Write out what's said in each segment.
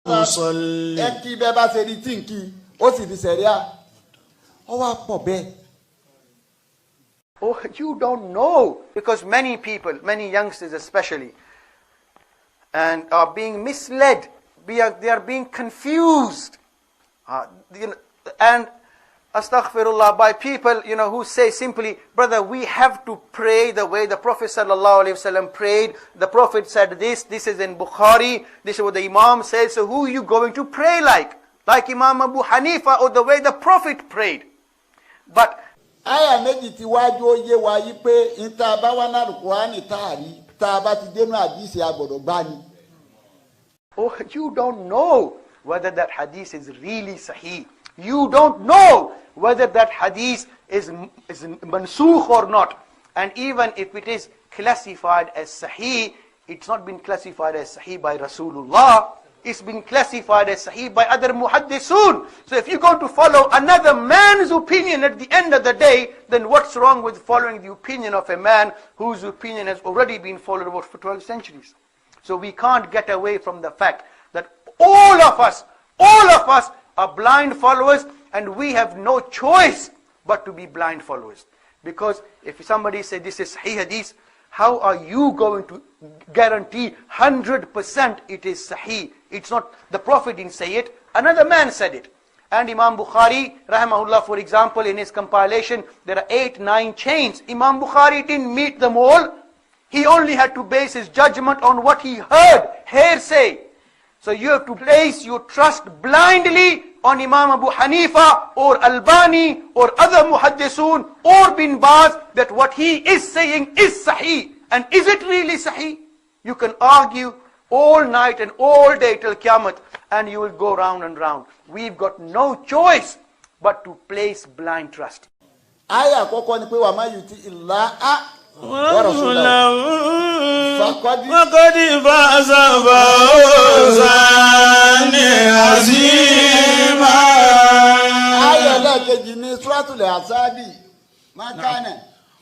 ẹ kí bẹ́ẹ̀ bá ṣe di tí ń kí ó sì di sẹ̀ríà ó wá pọ̀ bẹ́ẹ̀. Oh, you don't know, because many people, many youngsters especially, and are being misled. They are being confused. And astaghfirullah, by people, who say simply, brother, we have to pray the way the Prophet ﷺ prayed. The Prophet said this is in Bukhari, this is what the Imam says, so who are you going to pray like? Like Imam Abu Hanifa or the way the Prophet prayed? But àyà méjì tí wájú ó yé wa yí pé níta bá wà náà Kùránì táàrí tá a bá ti dénú àdìsí agbọ́dọ̀ gbá ni. Oh, you don't know whether that hadith is really sahih. You don't know whether that hadith is mansukh or not. And even if it is classified as sahih, it's not been classified as sahih by Rasulullah. It's been classified as sahih by other muhaddisun. So if you're going to follow another man's opinion at the end of the day, then what's wrong with following the opinion of a man whose opinion has already been followed about for 12 centuries? So we can't get away from the fact that all of us are blind followers, and we have no choice but to be blind followers. Because if somebody says this is sahih hadith, how are you going to guarantee 100% it is sahih? It's not, the Prophet didn't say it, another man said it. And Imam Bukhari, rahimahullah, for example, in his compilation, there are 8-9 chains. Imam Bukhari didn't meet them all. He only had to base his judgment on what he heard, hearsay. So you have to place your trust blindly on Imam Abu Hanifa or Albani or other muhaddisun or bin Baz, that what he is saying is sahih. And is it really sahih? You can argue all night and all day till Qiyamah, and you will go round and round. We've got no choice but to place blind trust. Àyà àkọ́kọ́ ni pé wà má yuti ìlà á Fakadi fa'azaba ozani azima. Àyà lẹ́ẹ̀kejì ní Suratul Ahzabi.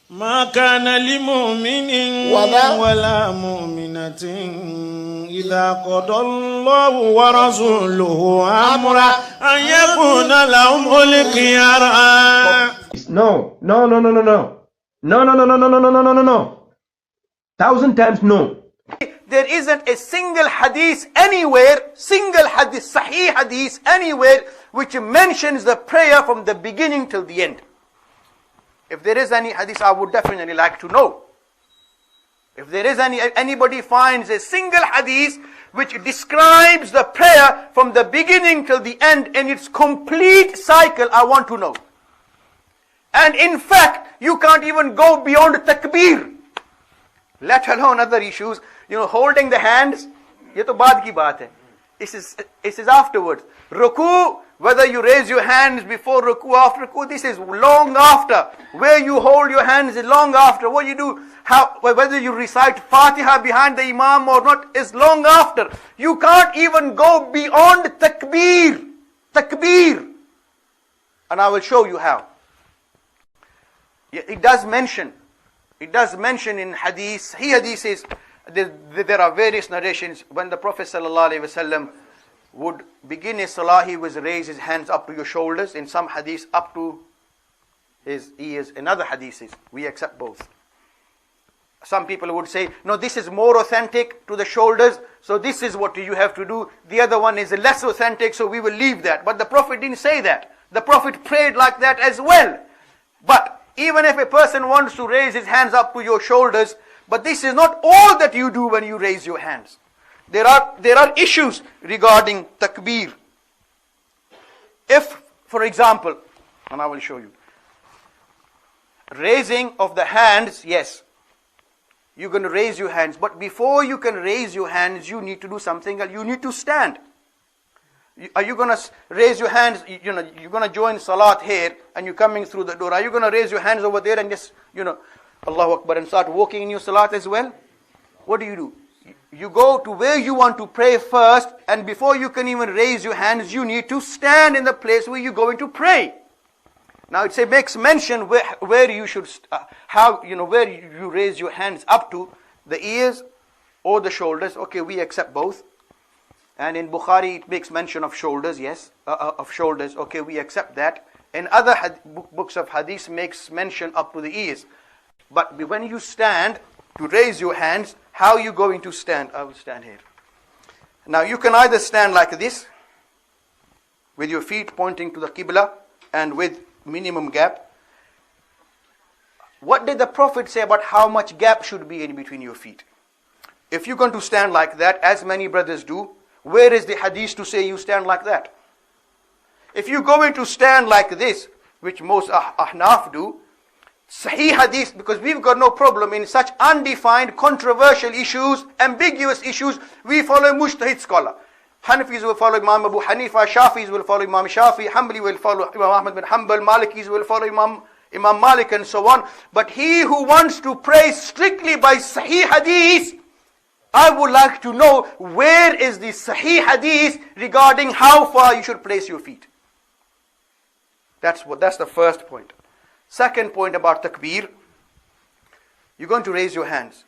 ما كان لمؤمن ولا مؤمنة إذا قضى الله ورسوله أمرا أن يكون لهم الخيار. No. 1,000 times no. There isn't a single hadith anywhere, sahih hadith anywhere, which mentions the prayer from the beginning till the end. If there is any hadith, I would definitely like to know. If there is anybody finds a single hadith which describes the prayer from the beginning till the end in its complete cycle, I want to know. And in fact, you can't even go beyond takbir, let alone other issues. Holding the hands, ye to baad ki baat hai. This is afterwards. Ruku, whether you raise your hands before ruku, after ruku, this is long after. Where you hold your hands is long after. What you do, whether you recite Fatiha behind the Imam or not, is long after. You can't even go beyond takbir. And I will show you how. It does mention in hadith. Hadith is, there are various narrations. When the Prophet ﷺ would begin his salah, he would raise his hands up to your shoulders. In some hadiths, up to his ears. In other hadiths, we accept both. Some people would say, no, this is more authentic to the shoulders, so this is what you have to do. The other one is less authentic, so we will leave that. But the Prophet didn't say that. The Prophet prayed like that as well. But even if a person wants to raise his hands up to your shoulders, but this is not all that you do when you raise your hands. There are issues regarding takbir. If, for example, and I will show you, raising of the hands, yes, you're going to raise your hands, but before you can raise your hands, you need to do something else. You need to stand. Are you going to raise your hands? You're going to join Salat here, and you're coming through the door. Are you going to raise your hands over there and just, Allahu Akbar, and start walking in your Salat as well? What do? You go to where you want to pray first, and before you can even raise your hands, you need to stand in the place where you're going to pray. Now it makes mention where you should, where you raise your hands up to, the ears or the shoulders. Okay, we accept both. And in Bukhari, it makes mention of shoulders, yes, of shoulders. Okay, we accept that. In other books of Hadith, makes mention up to the ears. But when you stand to raise your hands, how are you going to stand? I will stand here. Now, you can either stand like this, with your feet pointing to the Qibla, and with minimum gap. What did the Prophet say about how much gap should be in between your feet? If you're going to stand like that, as many brothers do, where is the hadith to say you stand like that? If you're going to stand like this, which most Ahnaf do, Sahih hadith, because we've got no problem in such undefined, controversial issues, ambiguous issues, we follow mujtahid scholar. Hanafis will follow Imam Abu Hanifa, Shafis will follow Imam Shafi, Hanbali will follow Imam Ahmad bin Hanbal, Malikis will follow Imam Malik, and so on. But he who wants to pray strictly by Sahih hadith, I would like to know, where is the Sahih hadith regarding how far you should place your feet? That's the first point. Second point about takbir, you're going to raise your hands.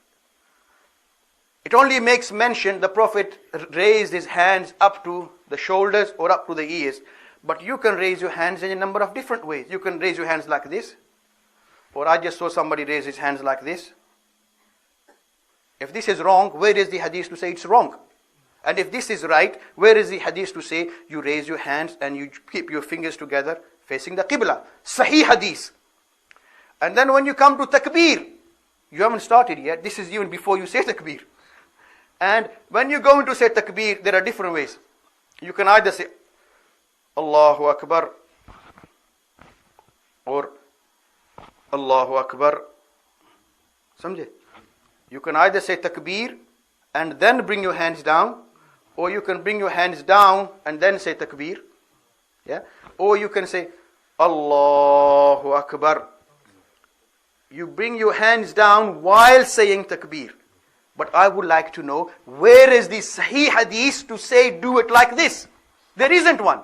It only makes mention the Prophet raised his hands up to the shoulders or up to the ears. But you can raise your hands in a number of different ways. You can raise your hands like this. Or I just saw somebody raise his hands like this. If this is wrong, where is the hadith to say it's wrong? And if this is right, where is the hadith to say you raise your hands and you keep your fingers together facing the Qibla? Sahih hadith. And then when you come to takbir, you haven't started yet. This is even before you say takbir. And when you're going to say takbir, there are different ways. You can either say Allahu Akbar or Allahu Akbar. Samjhe? You can either say takbir and then bring your hands down, or you can bring your hands down and then say takbir. Yeah? Or you can say Allahu Akbar. You bring your hands down while saying takbir. But I would like to know, where is the Sahih hadith to say do it like this? There isn't one.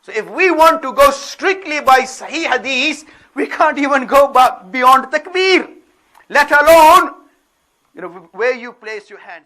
So if we want to go strictly by Sahih hadith, we can't even go beyond takbir. Let alone, where you place your hands.